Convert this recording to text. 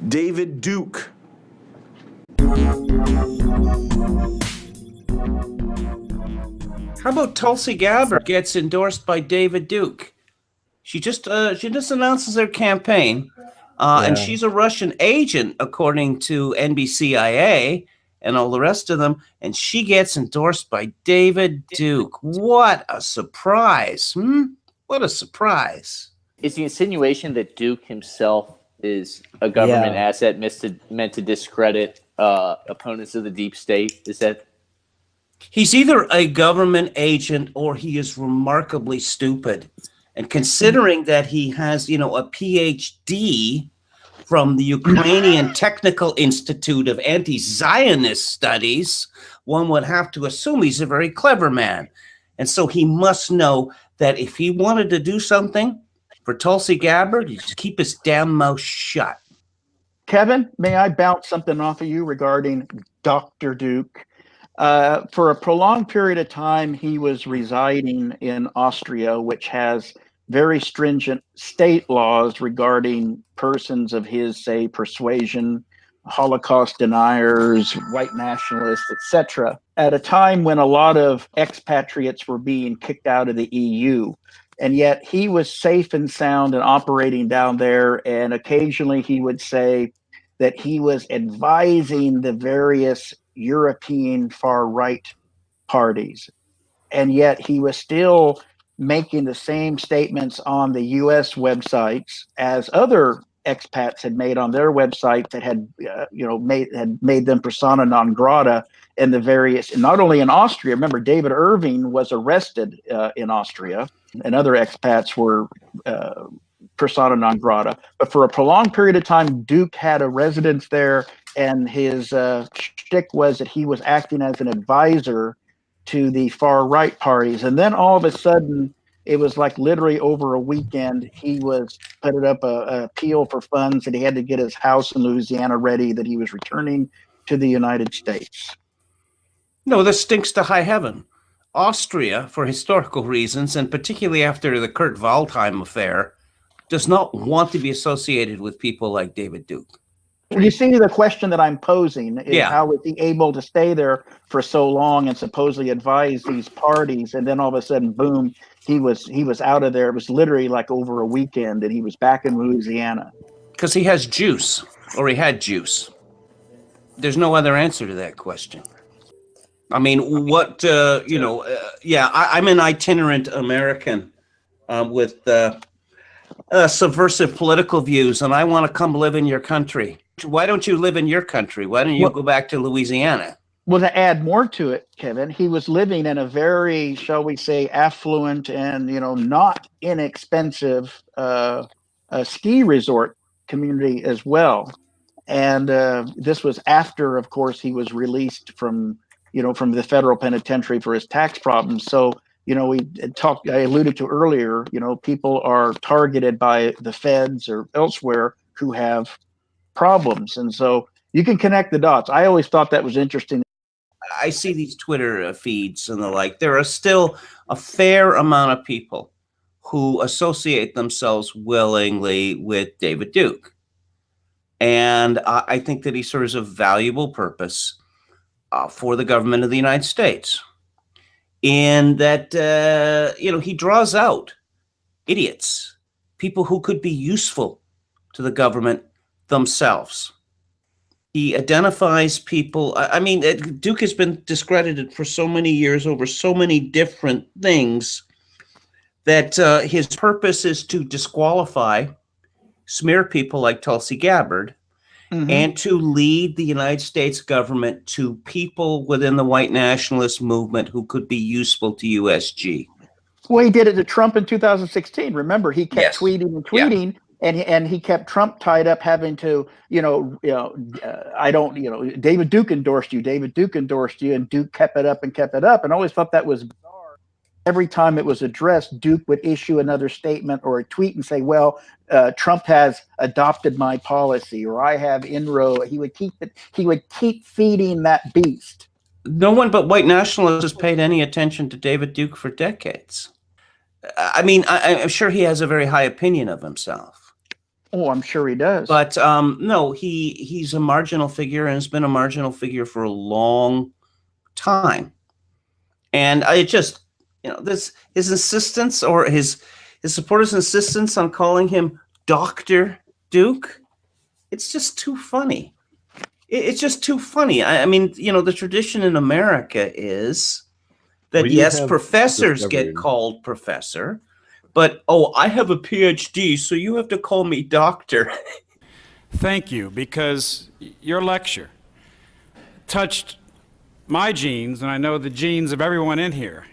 David Duke. How about Tulsi Gabbard gets endorsed by David Duke? She just announces her campaign, and she's a Russian agent, according to NBCIA and all the rest of them, and she gets endorsed by David Duke. What a surprise! What a surprise! Is the insinuation that Duke himself is a government asset meant to discredit opponents of the deep state? Is that? He's either a government agent or he is remarkably stupid. And considering that he has, a PhD from the Ukrainian Technical Institute of Anti-Zionist Studies, one would have to assume he's a very clever man. And so he must know that if he wanted to do something for Tulsi Gabbard, he'd just keep his damn mouth shut. Kevin, may I bounce something off of you regarding Dr. Duke? For a prolonged period of time, he was residing in Austria, which has very stringent state laws regarding persons of his, say, persuasion, Holocaust deniers, white nationalists, etc., at a time when a lot of expatriates were being kicked out of the EU. And yet he was safe and sound and operating down there. And occasionally he would say that he was advising the various European far-right parties. And yet he was still making the same statements on the U.S. websites as other expats had made on their websites that had, made them persona non grata in the various, not only in Austria. Remember, David Irving was arrested in Austria, and other expats were persona non grata. But for a prolonged period of time, Duke had a residence there, and his shtick was that he was acting as an advisor to the far right parties. And then all of a sudden, it was like literally over a weekend, he was putting up a appeal for funds, and he had to get his house in Louisiana ready, that he was returning to the United States. No, this stinks to high heaven. Austria, for historical reasons, and particularly after the Kurt Waldheim affair, does not want to be associated with people like David Duke. You see, the question that I'm posing is how was he able to stay there for so long and supposedly advise these parties, and then all of a sudden, boom, he was out of there. It was literally like over a weekend, and he was back in Louisiana. Because he has juice, or he had juice. There's no other answer to that question. I mean, what, I'm an itinerant American with subversive political views, and I want to come live in your country. Why don't you live in your country? Why don't you go back to Louisiana? Well, to add more to it, Kevin, he was living in a very, shall we say, affluent and, not inexpensive ski resort community as well. And this was after, of course, he was released from the federal penitentiary for his tax problems. So, I alluded to earlier, people are targeted by the feds or elsewhere who have problems. And so you can connect the dots. I always thought that was interesting. I see these Twitter feeds and the like. There are still a fair amount of people who associate themselves willingly with David Duke. And I think that he serves a valuable purpose for the government of the United States, in that, he draws out idiots, people who could be useful to the government themselves. He identifies people. I mean, Duke has been discredited for so many years over so many different things that his purpose is to disqualify, smear people like Tulsi Gabbard, and to lead the United States government to people within the white nationalist movement who could be useful to USG. Well, he did it to Trump in 2016. Remember, he kept tweeting and tweeting. Yeah. And he kept Trump tied up, having to, David Duke endorsed you, David Duke endorsed you, and Duke kept it up and kept it up. And I always thought that was bizarre. Every time it was addressed, Duke would issue another statement or a tweet and say, well, Trump has adopted my policy, or I have inroad. He would keep feeding that beast. No one but white nationalists has paid any attention to David Duke for decades. I mean, I'm sure he has a very high opinion of himself. Oh, I'm sure he does. But no, he's a marginal figure and has been a marginal figure for a long time. And I just, this his insistence, or his supporters' insistence on calling him Dr. Duke, it's just too funny. It's just too funny. I mean, the tradition in America is that, yes, professors get called professor, but, oh, I have a PhD, so you have to call me doctor. Thank you, because your lecture touched my genes, and I know the genes of everyone in here.